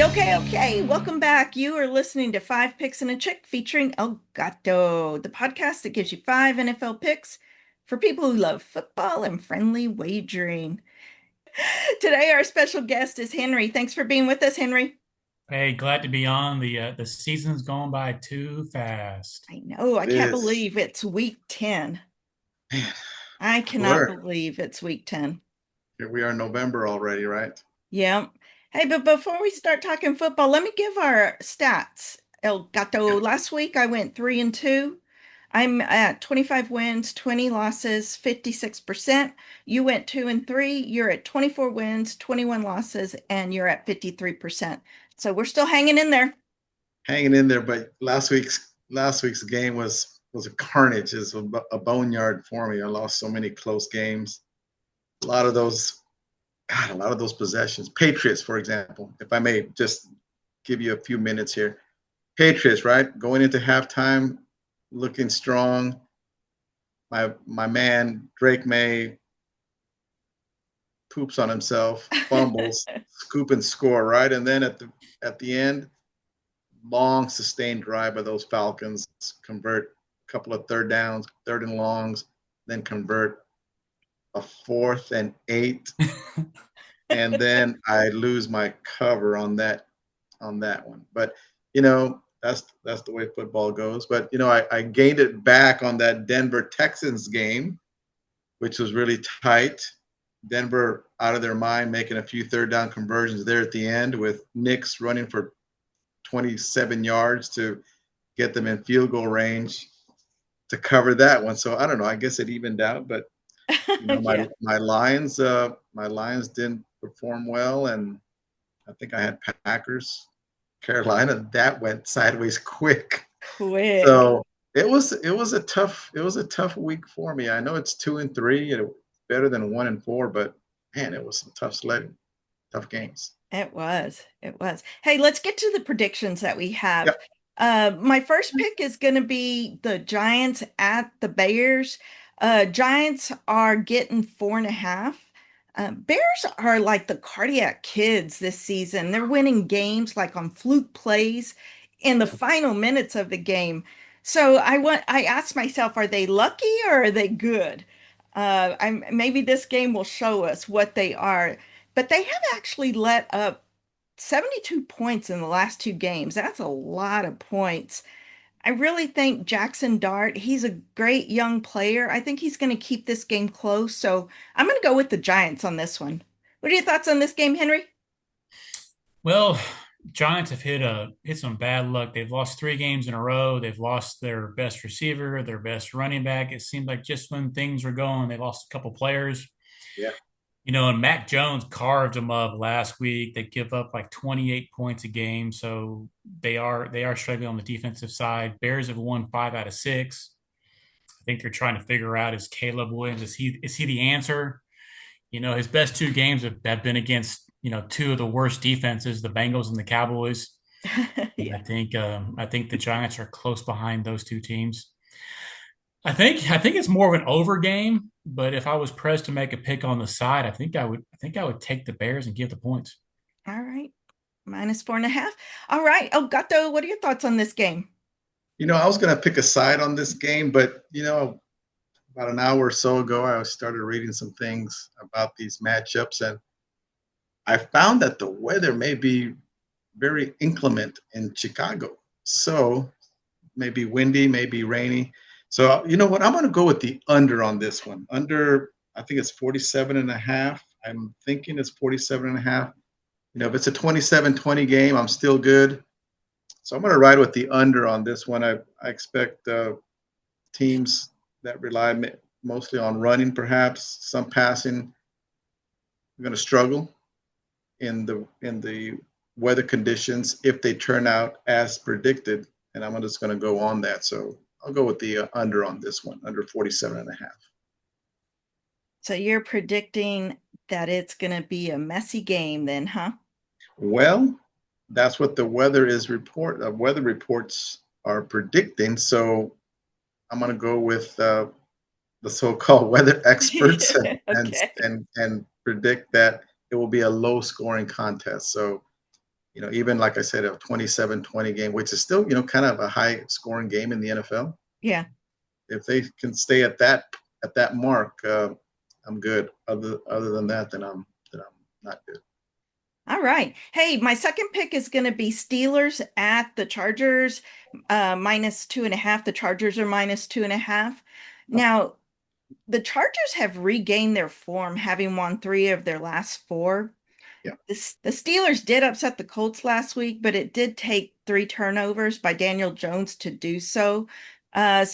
Okay. Welcome back. You are listening to Five Picks and a Chick featuring El Gato, the podcast that gives you five NFL picks for people who love football and friendly wagering. Today, our special guest is Henry. Thanks for being with us, Henry. Hey, glad to be on. The season's going by too fast. I know, I It can't is. believe it's week 10. Man, I cannot blur. believe it's week 10. Here we are in November already, right? Yeah. Hey, but before we start talking football, let me give our stats. El Yeah. Gato, last week I went 3-2. I'm at 25 wins, 20 losses, 56%. You went 2-3. You're at 24 wins, 21 losses, and you're at 53%. So we're still hanging in there. Hanging in there, but last week's game was a carnage. It's a boneyard for me. I lost so many close games. A lot of those, God, a lot of those possessions. Patriots, for example, if I may just give you a few minutes here. Patriots, right? Going into halftime, looking strong. My man Drake May poops on himself, fumbles, scoop and score, right? And then at the end, long sustained drive by those Falcons, convert a couple of third downs, third and longs, then convert a 4th and 8, and then I lose my cover on that one. But that's the way football goes. But I gained it back on that Denver Texans game, which was really tight. Denver out of their mind, making a few third down conversions there at the end with Nix running for 27 yards to get them in field goal range to cover that one. So I don't know. I guess it evened out, but my Yeah, my Lions didn't perform well, and I think I had Packers, Carolina. That went sideways quick. quick. So it was a tough week for me. I know it's 2-3, and it's better than 1-4, but man, it was some tough sledding, tough games. It was. It was. Hey, let's get to the predictions that we have. Yep. My first pick is going to be the Giants at the Bears. Giants are getting 4.5. Bears are like the cardiac kids this season. They're winning games like on fluke plays in the final minutes of the game. So I asked myself, are they lucky or are they good? Maybe this game will show us what they are. But they have actually let up 72 points in the last two games. That's a lot of points. I really think Jackson Dart, he's a great young player. I think he's going to keep this game close. So I'm going to go with the Giants on this one. What are your thoughts on this game, Henry? Well, Giants have hit some bad luck. They've lost 3 games in a row. They've lost their best receiver, their best running back. It seemed like just when things were going, they lost a couple players. Yeah. And Mac Jones carved them up last week. They give up like 28 points a game, so they are struggling on the defensive side. Bears have won 5 out of 6. I think they're trying to figure out, is Caleb Williams, is he the answer? His best 2 games have been against, two of the worst defenses, the Bengals and the Cowboys. And Yeah. I think the Giants are close behind those 2 teams. I think it's more of an over game, but if I was pressed to make a pick on the side, I think I would take the Bears and give the points. All right. -4.5. All right. Oh, Gato, what are your thoughts on this game? I was going to pick a side on this game, but about an hour or so ago, I started reading some things about these matchups, and I found that the weather may be very inclement in Chicago. So maybe windy, maybe rainy. So you know what? I'm going to go with the under on this one. Under, I think it's 47 and a half. I'm thinking it's 47 and a half. If it's a 27-20 game, I'm still good. So I'm going to ride with the under on this one. I expect teams that rely mostly on running, perhaps some passing, are going to struggle in the weather conditions if they turn out as predicted. And I'm just going to go on that. So I'll go with the under on this one, under 47 and a half. So you're predicting that it's going to be a messy game then, huh? Well, that's what the weather reports are predicting. So I'm going to go with the so-called weather experts and Okay. and and predict that it will be a low-scoring contest. So even like I said, a 27-20 game, which is still, kind of a high scoring game in the NFL. Yeah. If they can stay at that mark, I'm good. Other than that, then I'm not good. All right. Hey, my second pick is going to be Steelers at the Chargers, -2.5. The Chargers are -2.5. Oh, Now, the Chargers have regained their form, having won three of their last four. yeah. The Steelers did upset the Colts last week, but it did take three turnovers by Daniel Jones to do so. I'm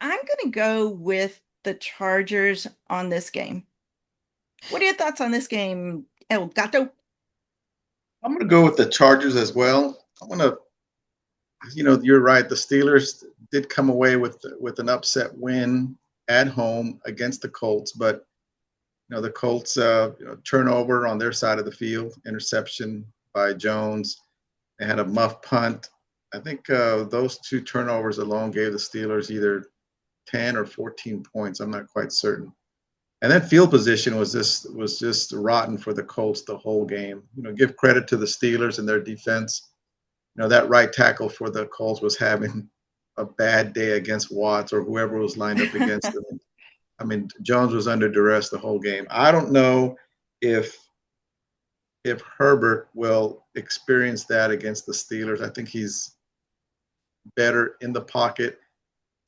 going to go with the Chargers on this game. What are your thoughts on this game, El Gato? I'm going to go with the Chargers as well. I'm going to, you're right. The Steelers did come away with an upset win at home against the Colts, but the Colts turnover on their side of the field, interception by Jones. They had a muff punt. I think those two turnovers alone gave the Steelers either 10 or 14 points. I'm not quite certain. And then field position was just rotten for the Colts the whole game. Give credit to the Steelers and their defense. That right tackle for the Colts was having a bad day against Watts or whoever was lined up against them. I mean, Jones was under duress the whole game. I don't know if Herbert will experience that against the Steelers. I think he's better in the pocket.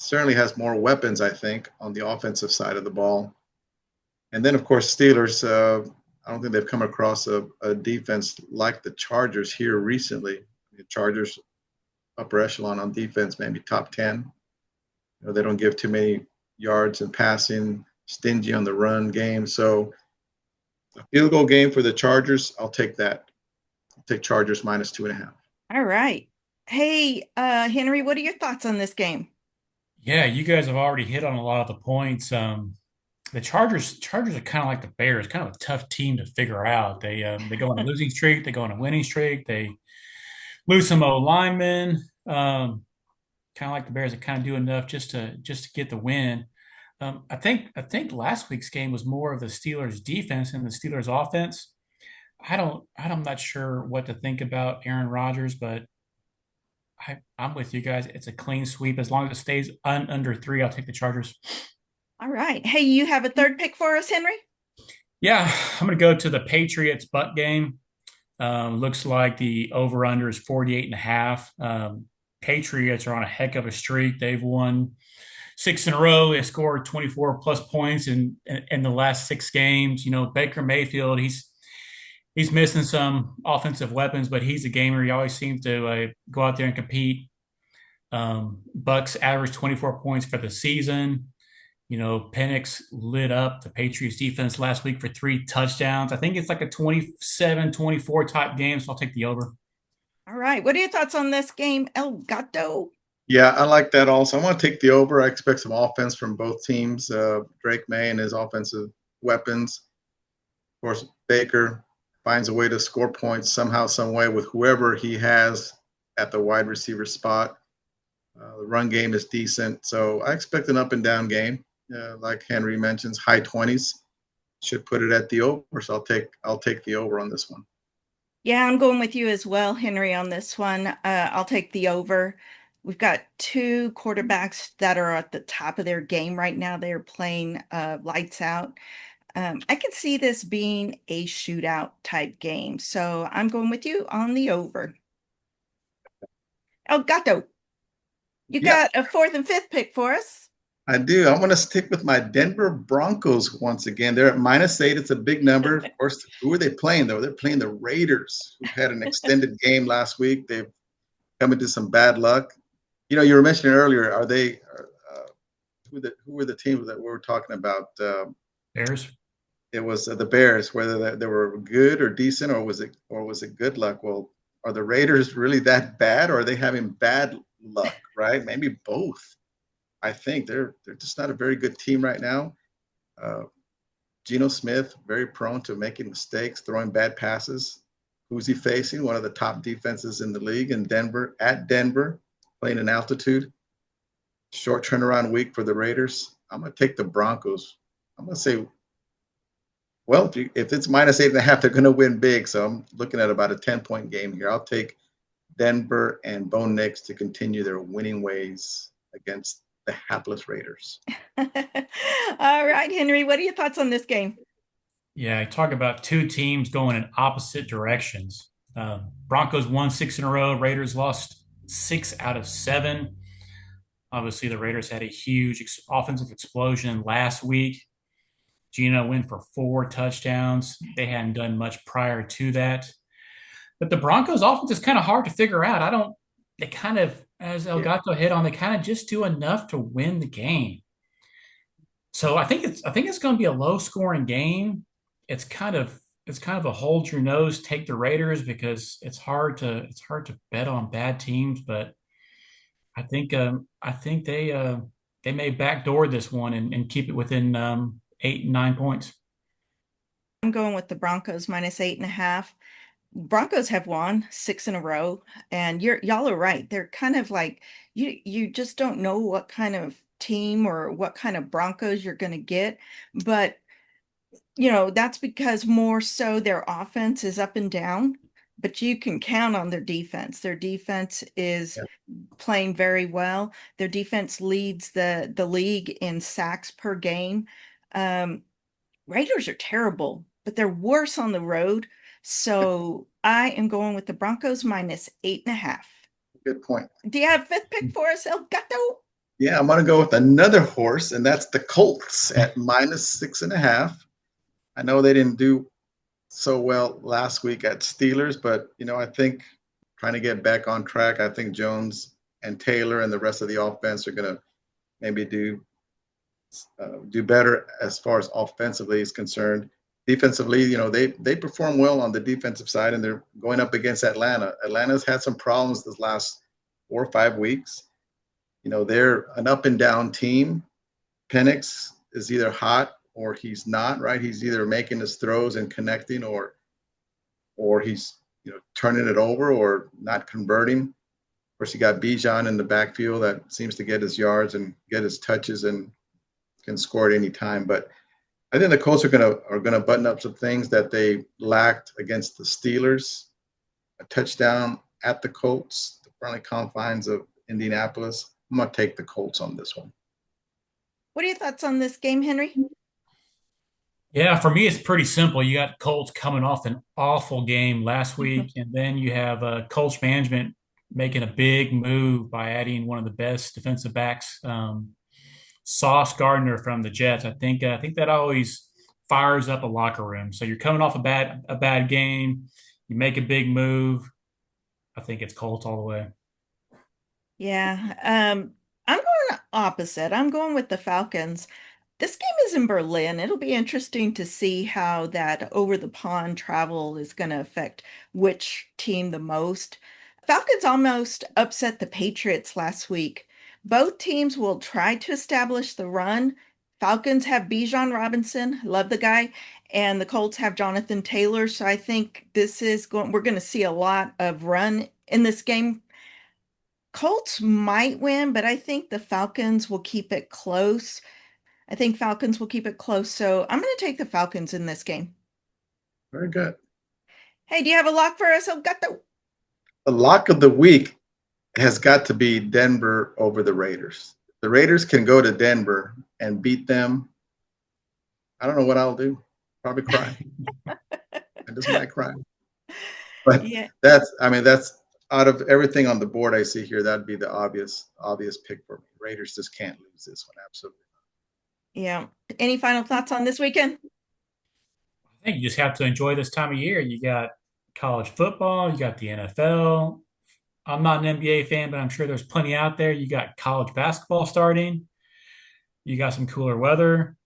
Certainly has more weapons, I think, on the offensive side of the ball. And then, of course, Steelers. I don't think they've come across a defense like the Chargers here recently. The Chargers upper echelon on defense, maybe top 10. They don't give too many yards in passing, stingy on the run game. So a field goal game for the Chargers, I'll take that. I'll take Chargers -2.5. All right. Hey, Henry, what are your thoughts on this game? Yeah, you guys have already hit on a lot of the points. The Chargers are kind of like the Bears, kind of a tough team to figure out. They go on a losing streak, they go on a winning streak, they lose some O linemen. Kind of like the Bears, that kind of do enough just to get the win. I think last week's game was more of the Steelers' defense and the Steelers' offense. I'm not sure what to think about Aaron Rodgers, but I'm with you guys. It's a clean sweep as long as it stays under three. I'll take the Chargers. All right. Hey, you have a third pick for us, Henry? Yeah, I'm going to go to the Patriots butt game. Looks like the over under is 48 and a half. Patriots are on a heck of a streak. They've won six in a row. They scored 24 plus points in the last six games. Baker Mayfield, he's missing some offensive weapons, but he's a gamer. He always seems to go out there and compete. Bucks average 24 points for the season. Penix lit up the Patriots defense last week for three touchdowns. I think it's like a 27-24 type game, so I'll take the over. All right. What are your thoughts on this game, El Gato? Yeah, I like that also. I want to take the over. I expect some offense from both teams. Drake May and his offensive weapons. Of course, Baker finds a way to score points somehow, some way with whoever he has at the wide receiver spot. The run game is decent, so I expect an up and down game. Like Henry mentions, high 20s. Should put it at the over, so I'll take the over on this one. Yeah, I'm going with you as well, Henry, on this one. I'll take the over. We've got two quarterbacks that are at the top of their game right now. They're playing lights out. I can see this being a shootout type game. So I'm going with you on the over. El Gato, you Yeah, got a fourth and fifth pick for us. I do. I'm going to stick with my Denver Broncos once again. They're at -8. It's a big number. Of course, who are they playing, though? They're playing the Raiders, who had an extended game last week. They've come into some bad luck. You were mentioning earlier, are they who were the teams that we were talking about? Bears. It was the Bears, whether they were good or decent, or was it good luck? Well, are the Raiders really that bad, or are they having bad luck? Right? Maybe both. I think they're just not a very good team right now. Uh, Geno Smith, very prone to making mistakes, throwing bad passes. Who's he facing? One of the top defenses in the league in Denver, at Denver, playing in altitude. Short turnaround week for the Raiders. I'm going to take the Broncos. I'm going to say Well, if it's minus 8.5, they're going to win big. So I'm looking at about a 10-point game here. I'll take Denver and Bo Nix to continue their winning ways against the hapless Raiders. All right, Henry, what are your thoughts on this game? Yeah, I talk about two teams going in opposite directions. Broncos won six in a row. Raiders lost six out of seven. Obviously, the Raiders had a huge offensive explosion last week. Gino went for four touchdowns. They hadn't done much prior to that. But the Broncos offense is kind of hard to figure out. I don't, they kind of, as Yeah, Elgato hit on, they kind of just do enough to win the game. So I think it's going to be a low scoring game. It's kind of it's kind of a hold your nose, take the Raiders because it's hard to bet on bad teams. But I think they may backdoor this one and keep it within 8 and 9 points. I'm going with the Broncos minus 8.5. Broncos have won six in a row, and y'all are right. They're kind of like you just don't know what kind of team or what kind of Broncos you're going to get, but that's because more so their offense is up and down, but you can count on their defense. Their defense is yeah, playing very well. Their defense leads the league in sacks per game. Um, Raiders are terrible, but they're worse on the road. So I am going with the Broncos minus 8.5. good point. Do you have fifth pick for us, El Gato? Yeah, I'm going to go with another horse, and that's the Colts at minus 6.5. I know they didn't do so well last week at Steelers, but I think trying to get back on track. I think Jones and Taylor and the rest of the offense are going to maybe do better as far as offensively is concerned. Defensively, they perform well on the defensive side, and they're going up against Atlanta. Atlanta's had some problems this last 4 or 5 weeks. They're an up and down team. Penix is either hot or he's not, right? He's either making his throws and connecting, or he's turning it over or not converting. Of course, you got Bijan in the backfield that seems to get his yards and get his touches and can score at any time. But I think the Colts are gonna button up some things that they lacked against the Steelers. A touchdown at the Colts, the friendly confines of Indianapolis. I'm gonna take the Colts on this one. What are your thoughts on this game, Henry? Yeah, for me, it's pretty simple. You got Colts coming off an awful game last week, and then you have Colts management making a big move by adding one of the best defensive backs, Sauce Gardner from the Jets. I think that always fires up a locker room. So you're coming off a bad game, you make a big move. I think it's Colts all the way. Yeah, I'm going opposite. I'm going with the Falcons. This game is in Berlin. It'll be interesting to see how that over the pond travel is going to affect which team the most. Falcons almost upset the Patriots last week. Both teams will try to establish the run. Falcons have Bijan Robinson, love the guy, and the Colts have Jonathan Taylor. So I think we're going to see a lot of run in this game. Colts might win, but I think the Falcons will keep it close. I think Falcons will keep it close. So I'm going to take the Falcons in this game. Very good. Hey, do you have a lock for us? I've got The lock of the week has got to be Denver over the Raiders. The Raiders can go to Denver and beat them. I don't know what I'll do. Probably cry. I just might cry. But yeah, that's out of everything on the board I see here, that'd be the obvious pick for me. Raiders just can't lose this one. Absolutely. yeah. Any final thoughts on this weekend? I think you just have to enjoy this time of year. You got college football, you got the NFL. I'm not an NBA fan, but I'm sure there's plenty out there. You got college basketball starting. You got some cooler weather.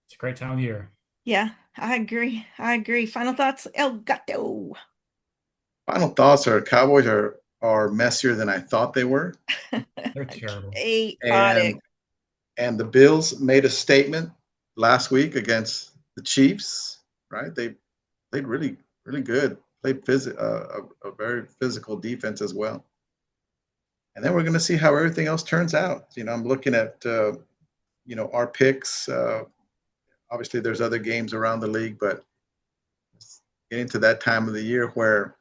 It's a great time of year. Yeah, I agree. I agree. Final thoughts? El Gato. Final thoughts are Cowboys are messier than I thought they were. They're terrible. Chaotic. And the Bills made a statement last week against the Chiefs, right? They played really, really good. Played a very physical defense as well. And then we're going to see how everything else turns out. I'm looking at our picks. Obviously, there's other games around the league, but it's getting to that time of the year where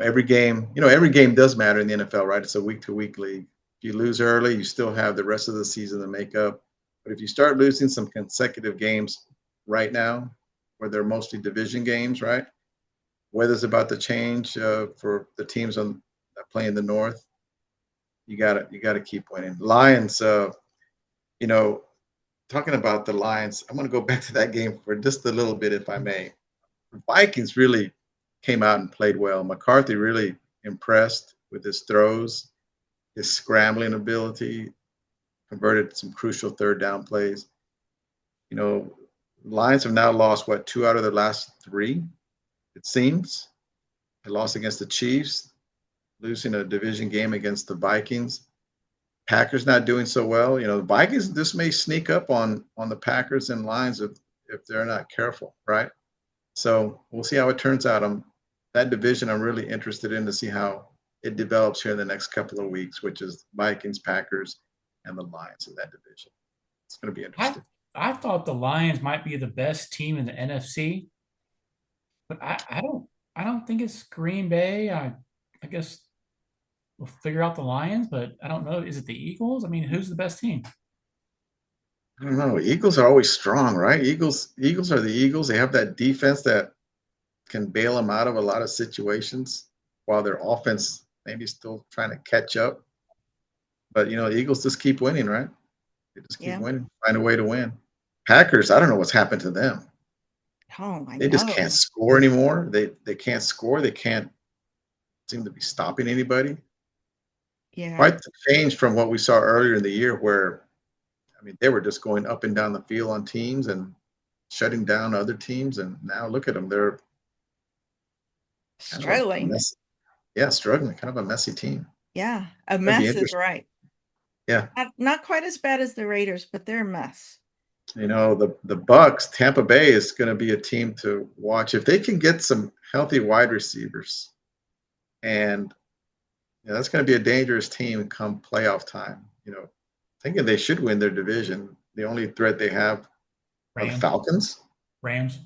every game does matter in the NFL, right? It's a week to week league. If you lose early, you still have the rest of the season to make up. But if you start losing some consecutive games right now, where they're mostly division games, right? Weather's about to change for the teams on that play in the North. You gotta keep winning. Lions, you know, talking about the Lions, I'm going to go back to that game for just a little bit, if I may. The Vikings really came out and played well. McCarthy really impressed with his throws, his scrambling ability, converted some crucial third down plays. You know, Lions have now lost what 2 out of their last 3, it seems. They lost against the Chiefs, losing a division game against the Vikings. Packers not doing so well. The Vikings this may sneak up on the Packers and Lions if they're not careful, right? So we'll see how it turns out. That division I'm really interested in to see how it develops here in the next couple of weeks, which is Vikings, Packers, and the Lions in that division. It's going to be I interesting. I thought the Lions might be the best team in the NFC, but I don't think it's Green Bay. I guess we'll figure out the Lions, but I don't know. Is it the Eagles? I mean, who's the best team? I don't know. Eagles are always strong, right? Eagles are the Eagles. They have that defense that can bail them out of a lot of situations while their offense maybe still trying to catch up. But the Eagles just keep winning, right? They just keep Yeah. winning, find a way to win. Packers, I don't know what's happened to them. Oh, I They just can't know. score anymore. They can't score. They can't seem to be stopping anybody. Yeah. Quite the change from what we saw earlier in the year, where I mean they were just going up and down the field on teams and shutting down other teams. And now look at them; they're kind of a Struggling. mess. Yeah, struggling, kind of a messy team. Yeah. A That'd be mess is interesting. right. Yeah, Not quite as bad as the Raiders, but they're a mess. the Bucks, Tampa Bay is going to be a team to watch if they can get some healthy wide receivers, and that's going to be a dangerous team come playoff time. Thinking they should win their division. The only threat they have are the Rams. Falcons. Rams.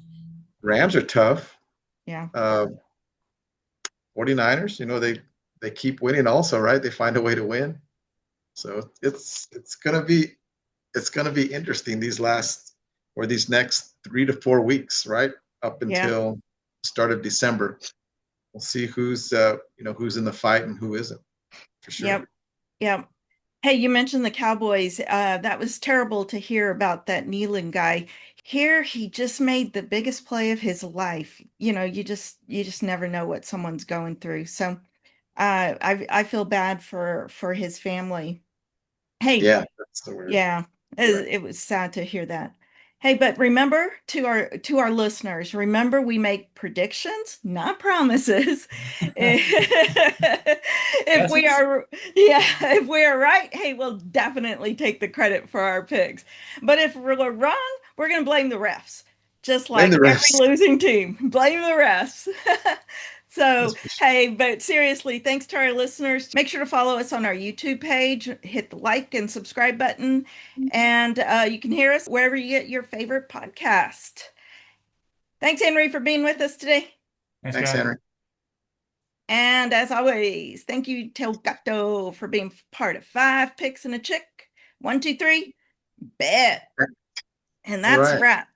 Rams are tough. Yeah. Uh, 49ers, they keep winning also, right? They find a way to win. So it's gonna be interesting these next 3 to 4 weeks, right? Up Yeah. until start of December. We'll see who's in the fight and who isn't, for sure. Yep. Yep. Hey, you mentioned the Cowboys. That was terrible to hear about that Nealon guy. Here, he just made the biggest play of his life. You just never know what someone's going through. So, I feel bad for his family. Hey, Yeah, that's the word. yeah, You're right. it was sad to hear that. Hey, but remember to our listeners, remember we make predictions, not promises. If we Guesses? are, yeah, if we are right, hey, we'll definitely take the credit for our picks. But if we're wrong, we're gonna blame the refs, just Blame like the every rest. losing team. Blame the refs. That's So, for sure. hey, but seriously, thanks to our listeners. Make sure to follow us on our YouTube page, hit the like and subscribe button, and you can hear us wherever you get your favorite podcast. Thanks, Henry, for being with us today. Thanks, Thanks, guys. Henry. And as always, thank you, Telgato, for being part of Five Picks and a Chick. One, two, three, bet. And All that's a right. wrap.